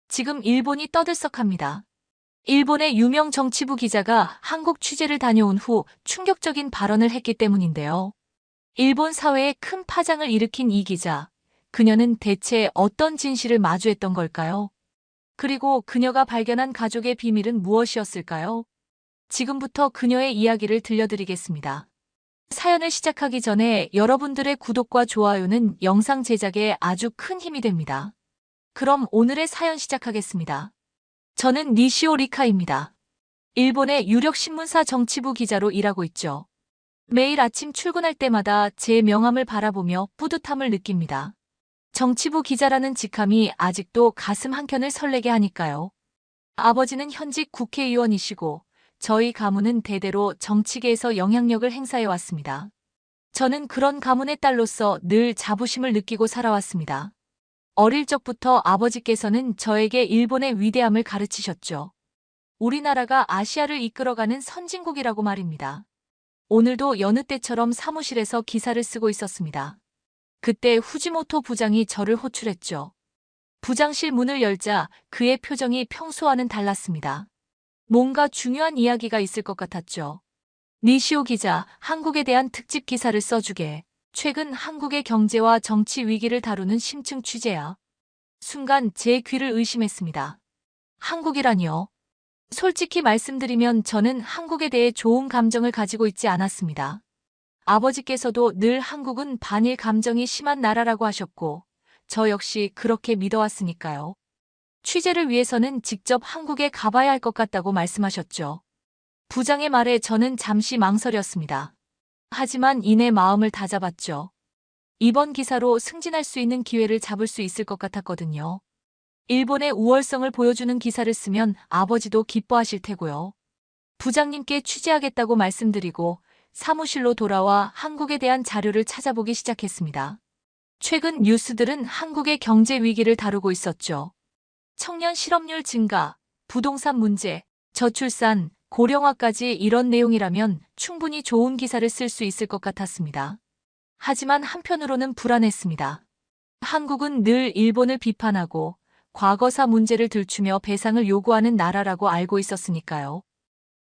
지금 일본이 떠들썩합니다. 일본의 유명 정치부 기자가 한국 취재를 다녀온 후 충격적인 발언을 했기 때문인데요. 일본 사회에 큰 파장을 일으킨 이 기자. 그녀는 대체 어떤 진실을 마주했던 걸까요? 그리고 그녀가 발견한 가족의 비밀은 무엇이었을까요? 지금부터 그녀의 이야기를 들려드리겠습니다. 사연을 시작하기 전에 여러분들의 구독과 좋아요는 영상 제작에 아주 큰 힘이 됩니다. 그럼 오늘의 사연 시작하겠습니다. 저는 니시오 리카입니다. 일본의 유력 신문사 정치부 기자로 일하고 있죠. 매일 아침 출근할 때마다 제 명함을 바라보며 뿌듯함을 느낍니다. 정치부 기자라는 직함이 아직도 가슴 한켠을 설레게 하니까요. 아버지는 현직 국회의원이시고 저희 가문은 대대로 정치계에서 영향력을 행사해 왔습니다. 저는 그런 가문의 딸로서 늘 자부심을 느끼고 살아왔습니다. 어릴 적부터 아버지께서는 저에게 일본의 위대함을 가르치셨죠. 우리나라가 아시아를 이끌어가는 선진국이라고 말입니다. 오늘도 여느 때처럼 사무실에서 기사를 쓰고 있었습니다. 그때 후지모토 부장이 저를 호출했죠. 부장실 문을 열자 그의 표정이 평소와는 달랐습니다. 뭔가 중요한 이야기가 있을 것 같았죠. 니시오 기자, 한국에 대한 특집 기사를 써주게. 최근 한국의 경제와 정치 위기를 다루는 심층 취재야. 순간 제 귀를 의심했습니다. 한국이라니요? 솔직히 말씀드리면 저는 한국에 대해 좋은 감정을 가지고 있지 않았습니다. 아버지께서도 늘 한국은 반일 감정이 심한 나라라고 하셨고, 저 역시 그렇게 믿어왔으니까요. 취재를 위해서는 직접 한국에 가봐야 할 것 같다고 말씀하셨죠. 부장의 말에 저는 잠시 망설였습니다. 하지만 이내 마음을 다잡았죠. 이번 기사로 승진할 수 있는 기회를 잡을 수 있을 것 같았거든요. 일본의 우월성을 보여주는 기사를 쓰면 아버지도 기뻐하실 테고요. 부장님께 취재하겠다고 말씀드리고 사무실로 돌아와 한국에 대한 자료를 찾아보기 시작했습니다. 최근 뉴스들은 한국의 경제 위기를 다루고 있었죠. 청년 실업률 증가, 부동산 문제, 저출산, 고령화까지 이런 내용이라면 충분히 좋은 기사를 쓸 수 있을 것 같았습니다. 하지만 한편으로는 불안했습니다. 한국은 늘 일본을 비판하고 과거사 문제를 들추며 배상을 요구하는 나라라고 알고 있었으니까요.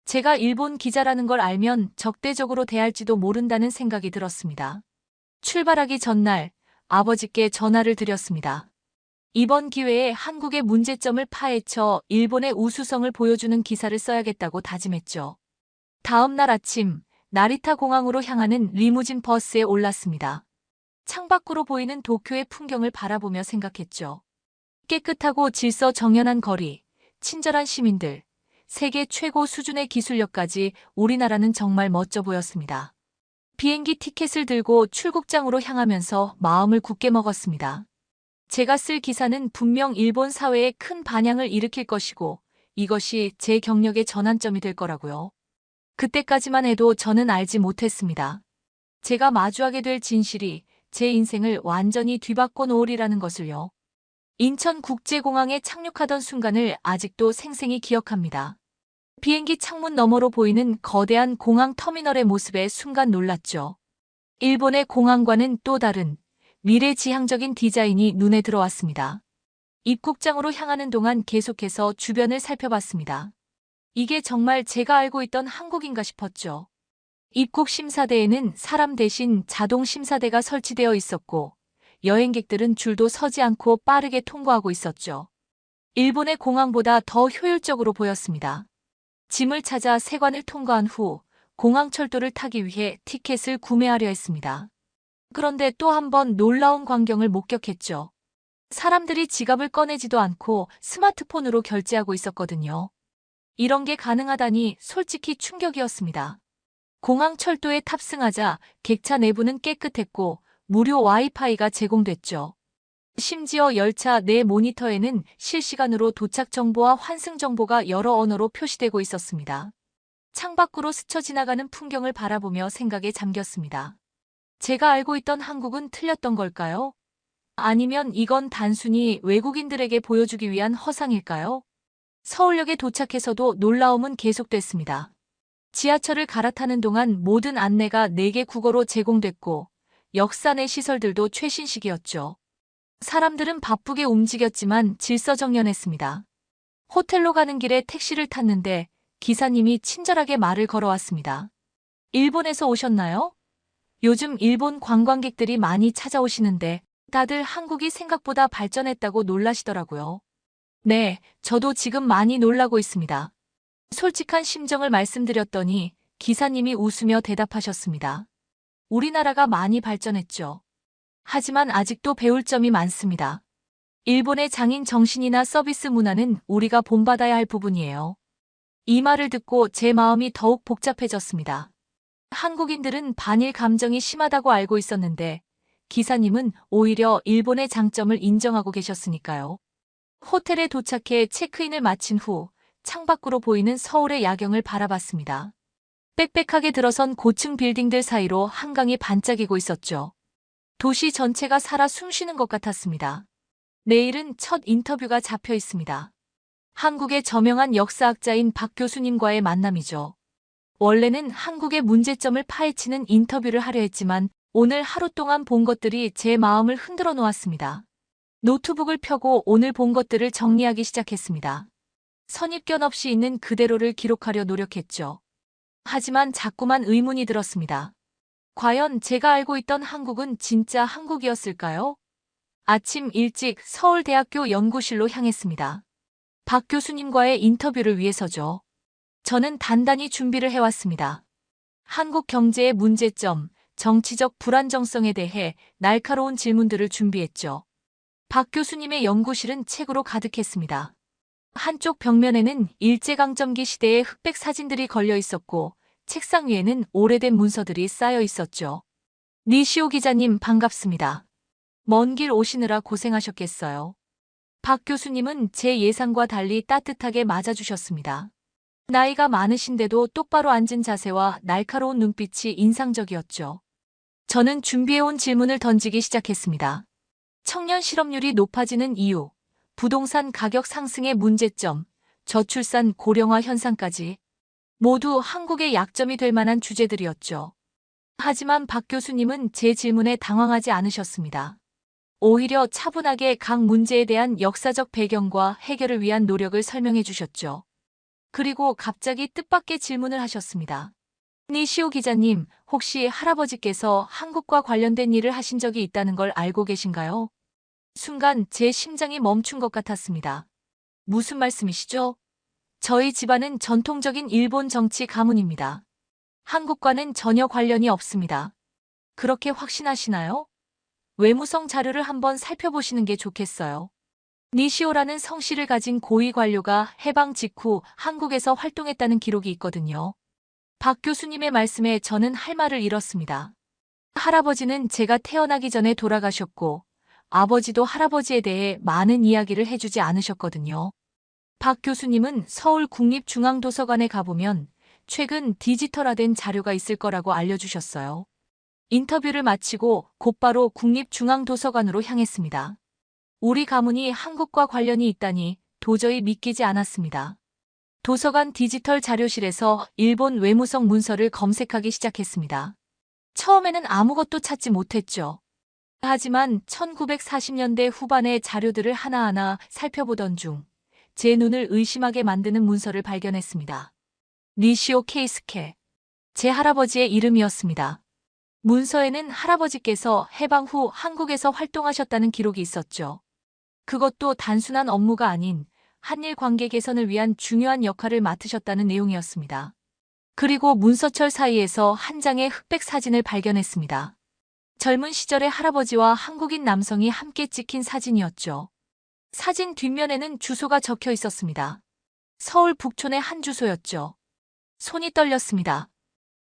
제가 일본 기자라는 걸 알면 적대적으로 대할지도 모른다는 생각이 들었습니다. 출발하기 전날 아버지께 전화를 드렸습니다. 이번 기회에 한국의 문제점을 파헤쳐 일본의 우수성을 보여주는 기사를 써야겠다고 다짐했죠. 다음 날 아침 나리타 공항으로 향하는 리무진 버스에 올랐습니다. 창밖으로 보이는 도쿄의 풍경을 바라보며 생각했죠. 깨끗하고 질서 정연한 거리, 친절한 시민들, 세계 최고 수준의 기술력까지 우리나라는 정말 멋져 보였습니다. 비행기 티켓을 들고 출국장으로 향하면서 마음을 굳게 먹었습니다. 제가 쓸 기사는 분명 일본 사회에 큰 반향을 일으킬 것이고 이것이 제 경력의 전환점이 될 거라고요. 그때까지만 해도 저는 알지 못했습니다. 제가 마주하게 될 진실이 제 인생을 완전히 뒤바꿔 놓으리라는 것을요. 인천국제공항에 착륙하던 순간을 아직도 생생히 기억합니다. 비행기 창문 너머로 보이는 거대한 공항 터미널의 모습에 순간 놀랐죠. 일본의 공항과는 또 다른 미래지향적인 디자인이 눈에 들어왔습니다. 입국장으로 향하는 동안 계속해서 주변을 살펴봤습니다. 이게 정말 제가 알고 있던 한국인가 싶었죠. 입국 심사대에는 사람 대신 자동 심사대가 설치되어 있었고 여행객들은 줄도 서지 않고 빠르게 통과하고 있었죠. 일본의 공항보다 더 효율적으로 보였습니다. 짐을 찾아 세관을 통과한 후 공항 철도를 타기 위해 티켓을 구매하려 했습니다. 그런데 또 한 번 놀라운 광경을 목격했죠. 사람들이 지갑을 꺼내지도 않고 스마트폰으로 결제하고 있었거든요. 이런 게 가능하다니 솔직히 충격이었습니다. 공항 철도에 탑승하자 객차 내부는 깨끗했고 무료 와이파이가 제공됐죠. 심지어 열차 내 모니터에는 실시간으로 도착 정보와 환승 정보가 여러 언어로 표시되고 있었습니다. 창밖으로 스쳐 지나가는 풍경을 바라보며 생각에 잠겼습니다. 제가 알고 있던 한국은 틀렸던 걸까요? 아니면 이건 단순히 외국인들에게 보여주기 위한 허상일까요? 서울역에 도착해서도 놀라움은 계속됐습니다. 지하철을 갈아타는 동안 모든 안내가 4개 국어로 제공됐고 역사 내 시설들도 최신식이었죠. 사람들은 바쁘게 움직였지만 질서정연했습니다. 호텔로 가는 길에 택시를 탔는데 기사님이 친절하게 말을 걸어왔습니다. 일본에서 오셨나요? 요즘 일본 관광객들이 많이 찾아오시는데 다들 한국이 생각보다 발전했다고 놀라시더라고요. 네, 저도 지금 많이 놀라고 있습니다. 솔직한 심정을 말씀드렸더니 기사님이 웃으며 대답하셨습니다. 우리나라가 많이 발전했죠. 하지만 아직도 배울 점이 많습니다. 일본의 장인 정신이나 서비스 문화는 우리가 본받아야 할 부분이에요. 이 말을 듣고 제 마음이 더욱 복잡해졌습니다. 한국인들은 반일 감정이 심하다고 알고 있었는데 기사님은 오히려 일본의 장점을 인정하고 계셨으니까요. 호텔에 도착해 체크인을 마친 후 창밖으로 보이는 서울의 야경을 바라봤습니다. 빽빽하게 들어선 고층 빌딩들 사이로 한강이 반짝이고 있었죠. 도시 전체가 살아 숨쉬는 것 같았습니다. 내일은 첫 인터뷰가 잡혀 있습니다. 한국의 저명한 역사학자인 박 교수님과의 만남이죠. 원래는 한국의 문제점을 파헤치는 인터뷰를 하려 했지만 오늘 하루 동안 본 것들이 제 마음을 흔들어 놓았습니다. 노트북을 펴고 오늘 본 것들을 정리하기 시작했습니다. 선입견 없이 있는 그대로를 기록하려 노력했죠. 하지만 자꾸만 의문이 들었습니다. 과연 제가 알고 있던 한국은 진짜 한국이었을까요? 아침 일찍 서울대학교 연구실로 향했습니다. 박 교수님과의 인터뷰를 위해서죠. 저는 단단히 준비를 해왔습니다. 한국 경제의 문제점, 정치적 불안정성에 대해 날카로운 질문들을 준비했죠. 박 교수님의 연구실은 책으로 가득했습니다. 한쪽 벽면에는 일제강점기 시대의 흑백 사진들이 걸려 있었고 책상 위에는 오래된 문서들이 쌓여 있었죠. 니시오 기자님 반갑습니다. 먼 길 오시느라 고생하셨겠어요. 박 교수님은 제 예상과 달리 따뜻하게 맞아주셨습니다. 나이가 많으신데도 똑바로 앉은 자세와 날카로운 눈빛이 인상적이었죠. 저는 준비해온 질문을 던지기 시작했습니다. 청년 실업률이 높아지는 이유, 부동산 가격 상승의 문제점, 저출산 고령화 현상까지 모두 한국의 약점이 될 만한 주제들이었죠. 하지만 박 교수님은 제 질문에 당황하지 않으셨습니다. 오히려 차분하게 각 문제에 대한 역사적 배경과 해결을 위한 노력을 설명해 주셨죠. 그리고 갑자기 뜻밖의 질문을 하셨습니다. 니시오 기자님, 혹시 할아버지께서 한국과 관련된 일을 하신 적이 있다는 걸 알고 계신가요? 순간 제 심장이 멈춘 것 같았습니다. 무슨 말씀이시죠? 저희 집안은 전통적인 일본 정치 가문입니다. 한국과는 전혀 관련이 없습니다. 그렇게 확신하시나요? 외무성 자료를 한번 살펴보시는 게 좋겠어요. 니시오라는 성씨를 가진 고위 관료가 해방 직후 한국에서 활동했다는 기록이 있거든요. 박 교수님의 말씀에 저는 할 말을 잃었습니다. 할아버지는 제가 태어나기 전에 돌아가셨고 아버지도 할아버지에 대해 많은 이야기를 해주지 않으셨거든요. 박 교수님은 서울 국립중앙도서관에 가보면 최근 디지털화된 자료가 있을 거라고 알려주셨어요. 인터뷰를 마치고 곧바로 국립중앙도서관으로 향했습니다. 우리 가문이 한국과 관련이 있다니 도저히 믿기지 않았습니다. 도서관 디지털 자료실에서 일본 외무성 문서를 검색하기 시작했습니다. 처음에는 아무것도 찾지 못했죠. 하지만 1940년대 후반의 자료들을 하나하나 살펴보던 중 제 눈을 의심하게 만드는 문서를 발견했습니다. 니시오 케이스케. 제 할아버지의 이름이었습니다. 문서에는 할아버지께서 해방 후 한국에서 활동하셨다는 기록이 있었죠. 그것도 단순한 업무가 아닌 한일 관계 개선을 위한 중요한 역할을 맡으셨다는 내용이었습니다. 그리고 문서철 사이에서 한 장의 흑백 사진을 발견했습니다. 젊은 시절의 할아버지와 한국인 남성이 함께 찍힌 사진이었죠. 사진 뒷면에는 주소가 적혀 있었습니다. 서울 북촌의 한 주소였죠. 손이 떨렸습니다.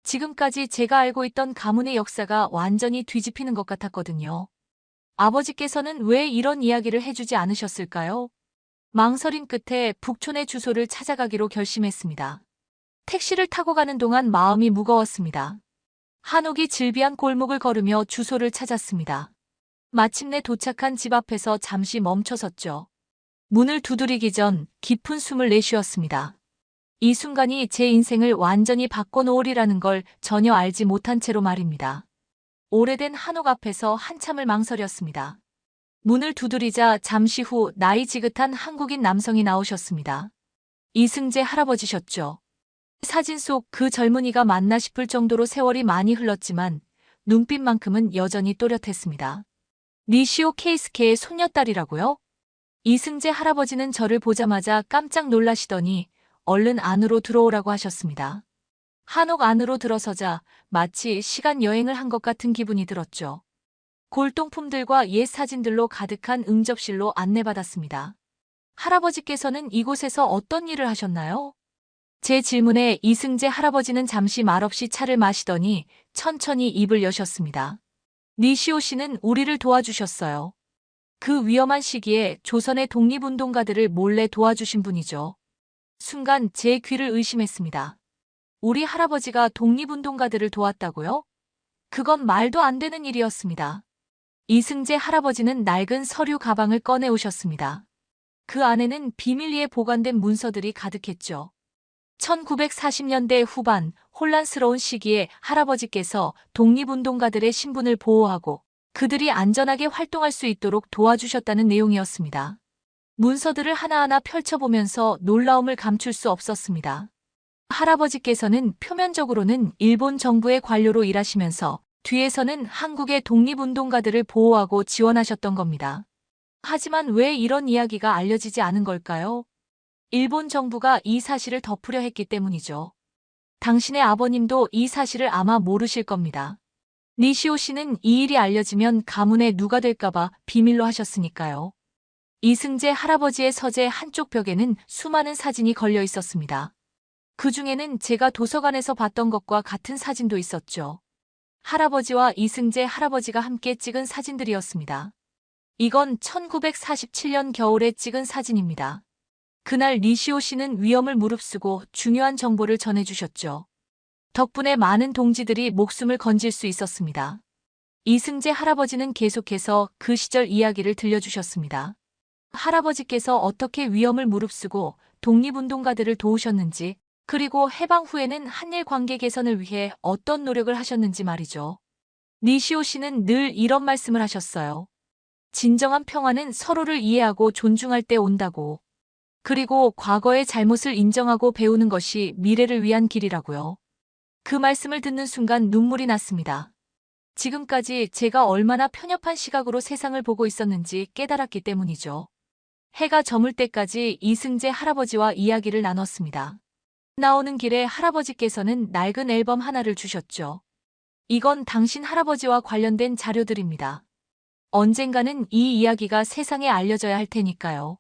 지금까지 제가 알고 있던 가문의 역사가 완전히 뒤집히는 것 같았거든요. 아버지께서는 왜 이런 이야기를 해주지 않으셨을까요? 망설임 끝에 북촌의 주소를 찾아가기로 결심했습니다. 택시를 타고 가는 동안 마음이 무거웠습니다. 한옥이 즐비한 골목을 걸으며 주소를 찾았습니다. 마침내 도착한 집 앞에서 잠시 멈춰섰죠. 문을 두드리기 전 깊은 숨을 내쉬었습니다. 이 순간이 제 인생을 완전히 바꿔놓으리라는 걸 전혀 알지 못한 채로 말입니다. 오래된 한옥 앞에서 한참을 망설였습니다. 문을 두드리자 잠시 후 나이 지긋한 한국인 남성이 나오셨습니다. 이승재 할아버지셨죠. 사진 속 그 젊은이가 맞나 싶을 정도로 세월이 많이 흘렀지만 눈빛만큼은 여전히 또렷했습니다. 니시오 케이스케의 손녀딸이라고요? 이승재 할아버지는 저를 보자마자 깜짝 놀라시더니 얼른 안으로 들어오라고 하셨습니다. 한옥 안으로 들어서자 마치 시간 여행을 한 것 같은 기분이 들었죠. 골동품들과 옛 사진들로 가득한 응접실로 안내받았습니다. 할아버지께서는 이곳에서 어떤 일을 하셨나요? 제 질문에 이승재 할아버지는 잠시 말없이 차를 마시더니 천천히 입을 여셨습니다. 니시오 씨는 우리를 도와주셨어요. 그 위험한 시기에 조선의 독립운동가들을 몰래 도와주신 분이죠. 순간 제 귀를 의심했습니다. 우리 할아버지가 독립운동가들을 도왔다고요? 그건 말도 안 되는 일이었습니다. 이승재 할아버지는 낡은 서류 가방을 꺼내오셨습니다. 그 안에는 비밀리에 보관된 문서들이 가득했죠. 1940년대 후반 혼란스러운 시기에 할아버지께서 독립운동가들의 신분을 보호하고 그들이 안전하게 활동할 수 있도록 도와주셨다는 내용이었습니다. 문서들을 하나하나 펼쳐보면서 놀라움을 감출 수 없었습니다. 할아버지께서는 표면적으로는 일본 정부의 관료로 일하시면서 뒤에서는 한국의 독립운동가들을 보호하고 지원하셨던 겁니다. 하지만 왜 이런 이야기가 알려지지 않은 걸까요? 일본 정부가 이 사실을 덮으려 했기 때문이죠. 당신의 아버님도 이 사실을 아마 모르실 겁니다. 니시오 씨는 이 일이 알려지면 가문의 누가 될까봐 비밀로 하셨으니까요. 이승재 할아버지의 서재 한쪽 벽에는 수많은 사진이 걸려 있었습니다. 그 중에는 제가 도서관에서 봤던 것과 같은 사진도 있었죠. 할아버지와 이승재 할아버지가 함께 찍은 사진들이었습니다. 이건 1947년 겨울에 찍은 사진입니다. 그날 니시오 씨는 위험을 무릅쓰고 중요한 정보를 전해주셨죠. 덕분에 많은 동지들이 목숨을 건질 수 있었습니다. 이승재 할아버지는 계속해서 그 시절 이야기를 들려주셨습니다. 할아버지께서 어떻게 위험을 무릅쓰고 독립운동가들을 도우셨는지, 그리고 해방 후에는 한일 관계 개선을 위해 어떤 노력을 하셨는지 말이죠. 니시오 씨는 늘 이런 말씀을 하셨어요. 진정한 평화는 서로를 이해하고 존중할 때 온다고. 그리고 과거의 잘못을 인정하고 배우는 것이 미래를 위한 길이라고요. 그 말씀을 듣는 순간 눈물이 났습니다. 지금까지 제가 얼마나 편협한 시각으로 세상을 보고 있었는지 깨달았기 때문이죠. 해가 저물 때까지 이승재 할아버지와 이야기를 나눴습니다. 나오는 길에 할아버지께서는 낡은 앨범 하나를 주셨죠. 이건 당신 할아버지와 관련된 자료들입니다. 언젠가는 이 이야기가 세상에 알려져야 할 테니까요.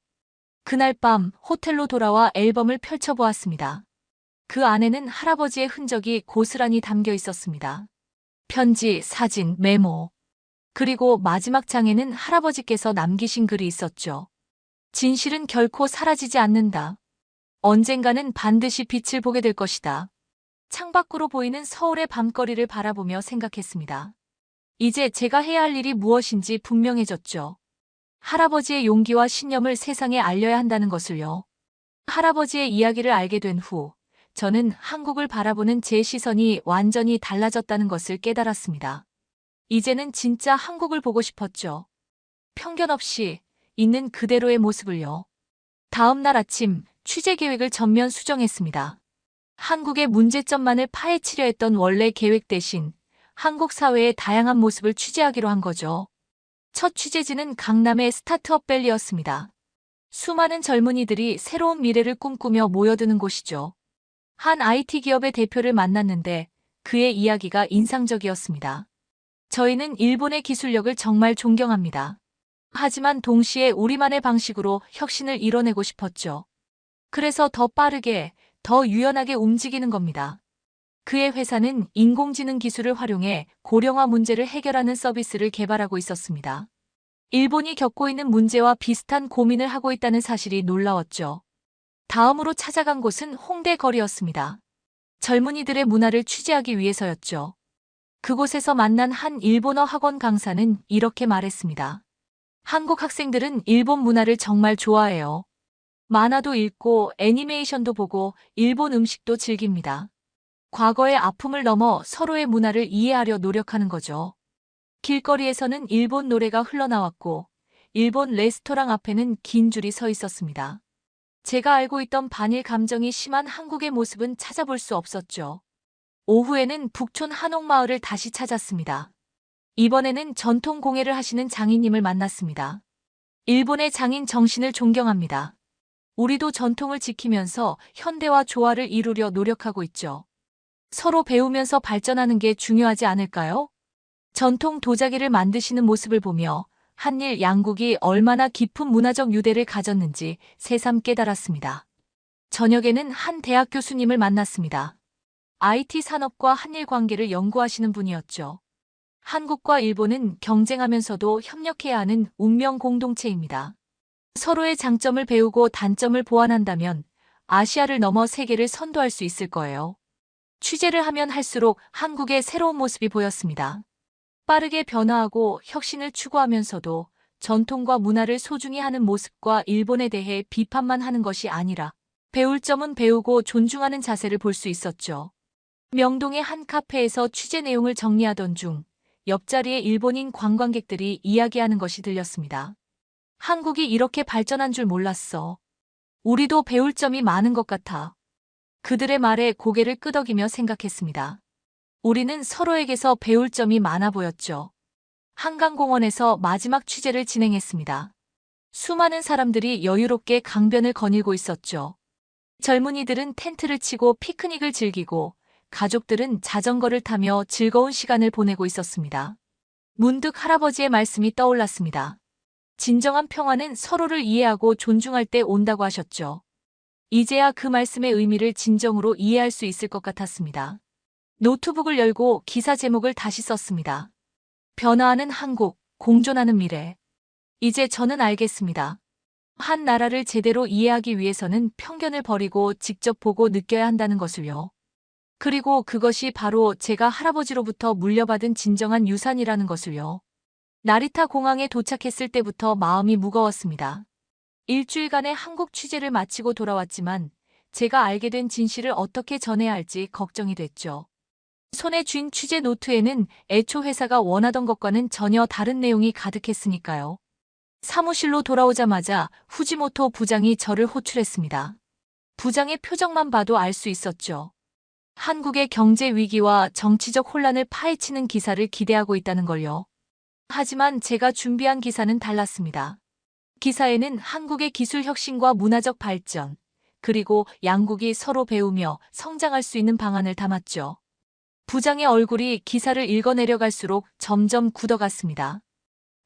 그날 밤 호텔로 돌아와 앨범을 펼쳐보았습니다. 그 안에는 할아버지의 흔적이 고스란히 담겨 있었습니다. 편지, 사진, 메모. 그리고 마지막 장에는 할아버지께서 남기신 글이 있었죠. 진실은 결코 사라지지 않는다. 언젠가는 반드시 빛을 보게 될 것이다. 창밖으로 보이는 서울의 밤거리를 바라보며 생각했습니다. 이제 제가 해야 할 일이 무엇인지 분명해졌죠. 할아버지의 용기와 신념을 세상에 알려야 한다는 것을요. 할아버지의 이야기를 알게 된 후, 저는 한국을 바라보는 제 시선이 완전히 달라졌다는 것을 깨달았습니다. 이제는 진짜 한국을 보고 싶었죠. 편견 없이 있는 그대로의 모습을요. 다음 날 아침 취재 계획을 전면 수정했습니다. 한국의 문제점만을 파헤치려 했던 원래 계획 대신 한국 사회의 다양한 모습을 취재하기로 한 거죠. 첫 취재지는 강남의 스타트업밸리였습니다. 수많은 젊은이들이 새로운 미래를 꿈꾸며 모여드는 곳이죠. 한 IT 기업의 대표를 만났는데 그의 이야기가 인상적이었습니다. 저희는 일본의 기술력을 정말 존경합니다. 하지만 동시에 우리만의 방식으로 혁신을 이뤄내고 싶었죠. 그래서 더 빠르게, 더 유연하게 움직이는 겁니다. 그의 회사는 인공지능 기술을 활용해 고령화 문제를 해결하는 서비스를 개발하고 있었습니다. 일본이 겪고 있는 문제와 비슷한 고민을 하고 있다는 사실이 놀라웠죠. 다음으로 찾아간 곳은 홍대 거리였습니다. 젊은이들의 문화를 취재하기 위해서였죠. 그곳에서 만난 한 일본어 학원 강사는 이렇게 말했습니다. 한국 학생들은 일본 문화를 정말 좋아해요. 만화도 읽고 애니메이션도 보고 일본 음식도 즐깁니다. 과거의 아픔을 넘어 서로의 문화를 이해하려 노력하는 거죠. 길거리에서는 일본 노래가 흘러나왔고 일본 레스토랑 앞에는 긴 줄이 서 있었습니다. 제가 알고 있던 반일 감정이 심한 한국의 모습은 찾아볼 수 없었죠. 오후에는 북촌 한옥마을을 다시 찾았습니다. 이번에는 전통 공예를 하시는 장인님을 만났습니다. 일본의 장인 정신을 존경합니다. 우리도 전통을 지키면서 현대와 조화를 이루려 노력하고 있죠. 서로 배우면서 발전하는 게 중요하지 않을까요? 전통 도자기를 만드시는 모습을 보며 한일 양국이 얼마나 깊은 문화적 유대를 가졌는지 새삼 깨달았습니다. 저녁에는 한 대학 교수님을 만났습니다. IT 산업과 한일 관계를 연구하시는 분이었죠. 한국과 일본은 경쟁하면서도 협력해야 하는 운명 공동체입니다. 서로의 장점을 배우고 단점을 보완한다면 아시아를 넘어 세계를 선도할 수 있을 거예요. 취재를 하면 할수록 한국의 새로운 모습이 보였습니다. 빠르게 변화하고 혁신을 추구하면서도 전통과 문화를 소중히 하는 모습과 일본에 대해 비판만 하는 것이 아니라 배울 점은 배우고 존중하는 자세를 볼 수 있었죠. 명동의 한 카페에서 취재 내용을 정리하던 중 옆자리에 일본인 관광객들이 이야기하는 것이 들렸습니다. 한국이 이렇게 발전한 줄 몰랐어. 우리도 배울 점이 많은 것 같아. 그들의 말에 고개를 끄덕이며 생각했습니다. 우리는 서로에게서 배울 점이 많아 보였죠. 한강공원에서 마지막 취재를 진행했습니다. 수많은 사람들이 여유롭게 강변을 거닐고 있었죠. 젊은이들은 텐트를 치고 피크닉을 즐기고 가족들은 자전거를 타며 즐거운 시간을 보내고 있었습니다. 문득 할아버지의 말씀이 떠올랐습니다. 진정한 평화는 서로를 이해하고 존중할 때 온다고 하셨죠. 이제야 그 말씀의 의미를 진정으로 이해할 수 있을 것 같았습니다. 노트북을 열고 기사 제목을 다시 썼습니다. 변화하는 한국, 공존하는 미래. 이제 저는 알겠습니다. 한 나라를 제대로 이해하기 위해서는 편견을 버리고 직접 보고 느껴야 한다는 것을요. 그리고 그것이 바로 제가 할아버지로부터 물려받은 진정한 유산이라는 것을요. 나리타 공항에 도착했을 때부터 마음이 무거웠습니다. 일주일간의 한국 취재를 마치고 돌아왔지만 제가 알게 된 진실을 어떻게 전해야 할지 걱정이 됐죠. 손에 쥔 취재 노트에는 애초 회사가 원하던 것과는 전혀 다른 내용이 가득했으니까요. 사무실로 돌아오자마자 후지모토 부장이 저를 호출했습니다. 부장의 표정만 봐도 알 수 있었죠. 한국의 경제 위기와 정치적 혼란을 파헤치는 기사를 기대하고 있다는 걸요. 하지만 제가 준비한 기사는 달랐습니다. 기사에는 한국의 기술 혁신과 문화적 발전, 그리고 양국이 서로 배우며 성장할 수 있는 방안을 담았죠. 부장의 얼굴이 기사를 읽어내려갈수록 점점 굳어갔습니다.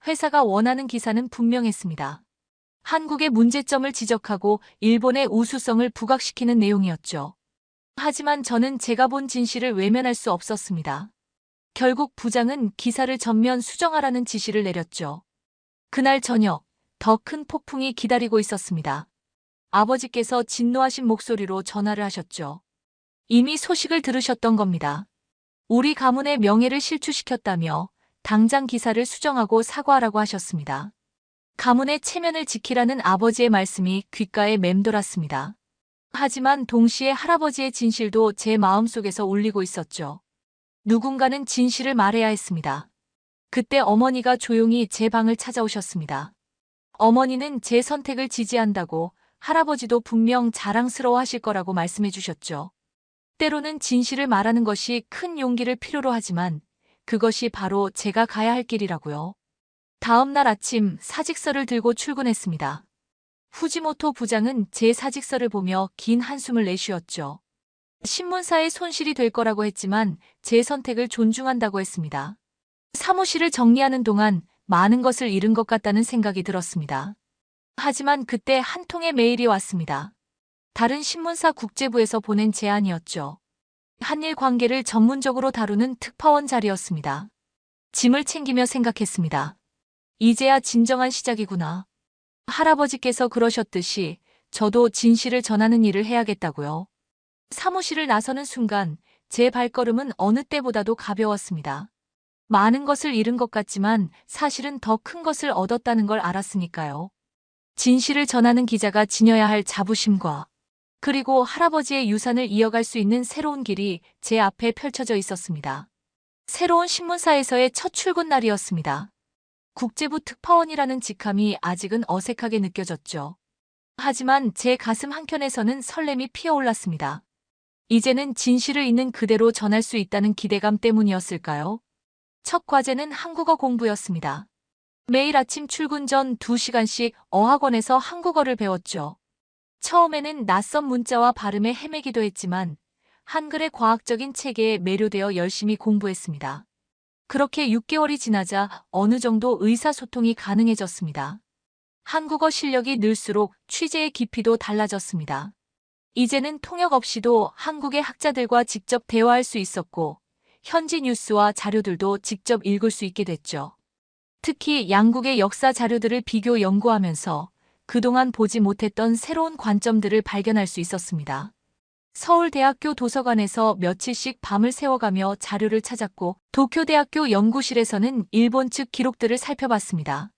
회사가 원하는 기사는 분명했습니다. 한국의 문제점을 지적하고 일본의 우수성을 부각시키는 내용이었죠. 하지만 저는 제가 본 진실을 외면할 수 없었습니다. 결국 부장은 기사를 전면 수정하라는 지시를 내렸죠. 그날 저녁, 더 큰 폭풍이 기다리고 있었습니다. 아버지께서 진노하신 목소리로 전화를 하셨죠. 이미 소식을 들으셨던 겁니다. 우리 가문의 명예를 실추시켰다며 당장 기사를 수정하고 사과하라고 하셨습니다. 가문의 체면을 지키라는 아버지의 말씀이 귓가에 맴돌았습니다. 하지만 동시에 할아버지의 진실도 제 마음속에서 울리고 있었죠. 누군가는 진실을 말해야 했습니다. 그때 어머니가 조용히 제 방을 찾아오셨습니다. 어머니는 제 선택을 지지한다고 할아버지도 분명 자랑스러워 하실 거라고 말씀해 주셨죠. 때로는 진실을 말하는 것이 큰 용기를 필요로 하지만 그것이 바로 제가 가야 할 길이라고요. 다음 날 아침 사직서를 들고 출근했습니다. 후지모토 부장은 제 사직서를 보며 긴 한숨을 내쉬었죠. 신문사의 손실이 될 거라고 했지만 제 선택을 존중한다고 했습니다. 사무실을 정리하는 동안 많은 것을 잃은 것 같다는 생각이 들었습니다. 하지만 그때 한 통의 메일이 왔습니다. 다른 신문사 국제부에서 보낸 제안이었죠. 한일 관계를 전문적으로 다루는 특파원 자리였습니다. 짐을 챙기며 생각했습니다. 이제야 진정한 시작이구나. 할아버지께서 그러셨듯이 저도 진실을 전하는 일을 해야겠다고요. 사무실을 나서는 순간 제 발걸음은 어느 때보다도 가벼웠습니다. 많은 것을 잃은 것 같지만 사실은 더 큰 것을 얻었다는 걸 알았으니까요. 진실을 전하는 기자가 지녀야 할 자부심과 그리고 할아버지의 유산을 이어갈 수 있는 새로운 길이 제 앞에 펼쳐져 있었습니다. 새로운 신문사에서의 첫 출근 날이었습니다. 국제부 특파원이라는 직함이 아직은 어색하게 느껴졌죠. 하지만 제 가슴 한켠에서는 설렘이 피어올랐습니다. 이제는 진실을 있는 그대로 전할 수 있다는 기대감 때문이었을까요? 첫 과제는 한국어 공부였습니다. 매일 아침 출근 전 2시간씩 어학원에서 한국어를 배웠죠. 처음에는 낯선 문자와 발음에 헤매기도 했지만 한글의 과학적인 체계에 매료되어 열심히 공부했습니다. 그렇게 6개월이 지나자 어느 정도 의사소통이 가능해졌습니다. 한국어 실력이 늘수록 취재의 깊이도 달라졌습니다. 이제는 통역 없이도 한국의 학자들과 직접 대화할 수 있었고, 현지 뉴스와 자료들도 직접 읽을 수 있게 됐죠. 특히 양국의 역사 자료들을 비교 연구하면서 그동안 보지 못했던 새로운 관점들을 발견할 수 있었습니다. 서울대학교 도서관에서 며칠씩 밤을 새워가며 자료를 찾았고, 도쿄대학교 연구실에서는 일본 측 기록들을 살펴봤습니다.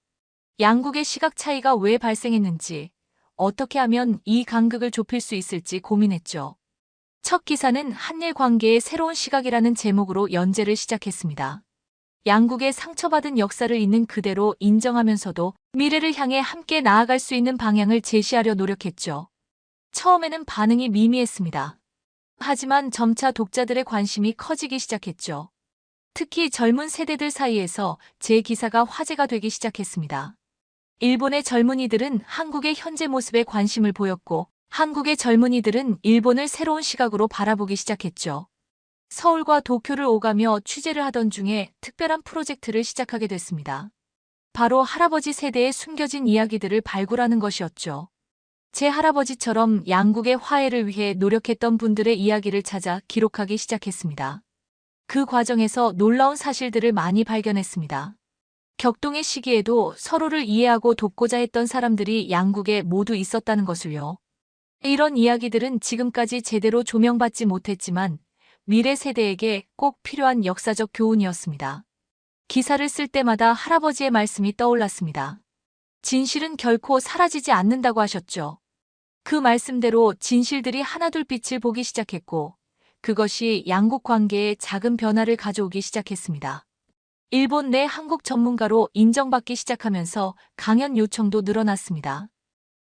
양국의 시각 차이가 왜 발생했는지, 어떻게 하면 이 간극을 좁힐 수 있을지 고민했죠. 첫 기사는 한일 관계의 새로운 시각이라는 제목으로 연재를 시작했습니다. 양국의 상처받은 역사를 있는 그대로 인정하면서도 미래를 향해 함께 나아갈 수 있는 방향을 제시하려 노력했죠. 처음에는 반응이 미미했습니다. 하지만 점차 독자들의 관심이 커지기 시작했죠. 특히 젊은 세대들 사이에서 제 기사가 화제가 되기 시작했습니다. 일본의 젊은이들은 한국의 현재 모습에 관심을 보였고, 한국의 젊은이들은 일본을 새로운 시각으로 바라보기 시작했죠. 서울과 도쿄를 오가며 취재를 하던 중에 특별한 프로젝트를 시작하게 됐습니다. 바로 할아버지 세대의 숨겨진 이야기들을 발굴하는 것이었죠. 제 할아버지처럼 양국의 화해를 위해 노력했던 분들의 이야기를 찾아 기록하기 시작했습니다. 그 과정에서 놀라운 사실들을 많이 발견했습니다. 격동의 시기에도 서로를 이해하고 돕고자 했던 사람들이 양국에 모두 있었다는 것을요. 이런 이야기들은 지금까지 제대로 조명받지 못했지만 미래 세대에게 꼭 필요한 역사적 교훈이었습니다. 기사를 쓸 때마다 할아버지의 말씀이 떠올랐습니다. 진실은 결코 사라지지 않는다고 하셨죠. 그 말씀대로 진실들이 하나둘 빛을 보기 시작했고, 그것이 양국 관계에 작은 변화를 가져오기 시작했습니다. 일본 내 한국 전문가로 인정받기 시작하면서 강연 요청도 늘어났습니다.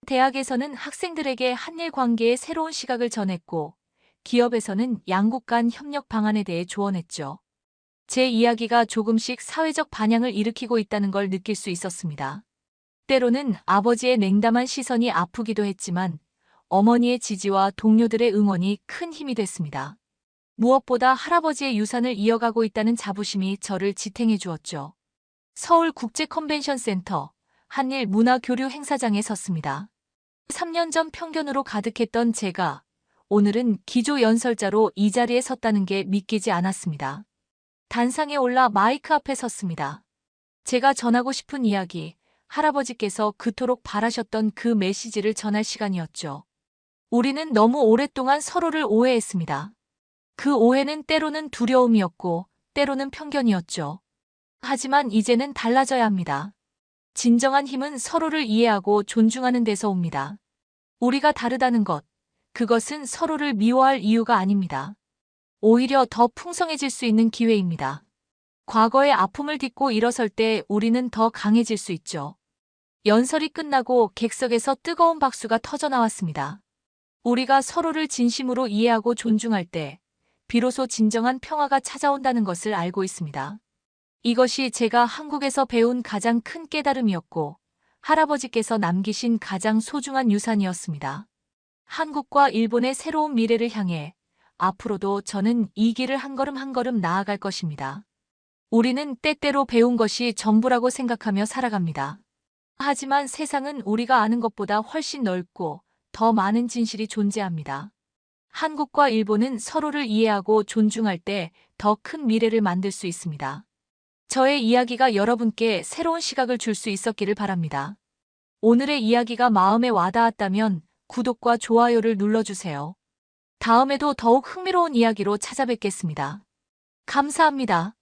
대학에서는 학생들에게 한일 관계의 새로운 시각을 전했고, 기업에서는 양국 간 협력 방안에 대해 조언했죠. 제 이야기가 조금씩 사회적 반향을 일으키고 있다는 걸 느낄 수 있었습니다. 때로는 아버지의 냉담한 시선이 아프기도 했지만 어머니의 지지와 동료들의 응원이 큰 힘이 됐습니다. 무엇보다 할아버지의 유산을 이어가고 있다는 자부심이 저를 지탱해 주었죠. 서울 국제컨벤션센터 한일 문화교류 행사장에 섰습니다. 3년 전 편견으로 가득했던 제가 오늘은 기조연설자로 이 자리에 섰다는 게 믿기지 않았습니다. 단상에 올라 마이크 앞에 섰습니다. 제가 전하고 싶은 이야기, 할아버지께서 그토록 바라셨던 그 메시지를 전할 시간이었죠. 우리는 너무 오랫동안 서로를 오해했습니다. 그 오해는 때로는 두려움이었고, 때로는 편견이었죠. 하지만 이제는 달라져야 합니다. 진정한 힘은 서로를 이해하고 존중하는 데서 옵니다. 우리가 다르다는 것, 그것은 서로를 미워할 이유가 아닙니다. 오히려 더 풍성해질 수 있는 기회입니다. 과거의 아픔을 딛고 일어설 때 우리는 더 강해질 수 있죠. 연설이 끝나고 객석에서 뜨거운 박수가 터져 나왔습니다. 우리가 서로를 진심으로 이해하고 존중할 때 비로소 진정한 평화가 찾아온다는 것을 알고 있습니다. 이것이 제가 한국에서 배운 가장 큰 깨달음이었고 할아버지께서 남기신 가장 소중한 유산이었습니다. 한국과 일본의 새로운 미래를 향해 앞으로도 저는 이 길을 한 걸음 한 걸음 나아갈 것입니다. 우리는 때때로 배운 것이 전부라고 생각하며 살아갑니다. 하지만 세상은 우리가 아는 것보다 훨씬 넓고 더 많은 진실이 존재합니다. 한국과 일본은 서로를 이해하고 존중할 때 더 큰 미래를 만들 수 있습니다. 저의 이야기가 여러분께 새로운 시각을 줄 수 있었기를 바랍니다. 오늘의 이야기가 마음에 와닿았다면 구독과 좋아요를 눌러주세요. 다음에도 더욱 흥미로운 이야기로 찾아뵙겠습니다. 감사합니다.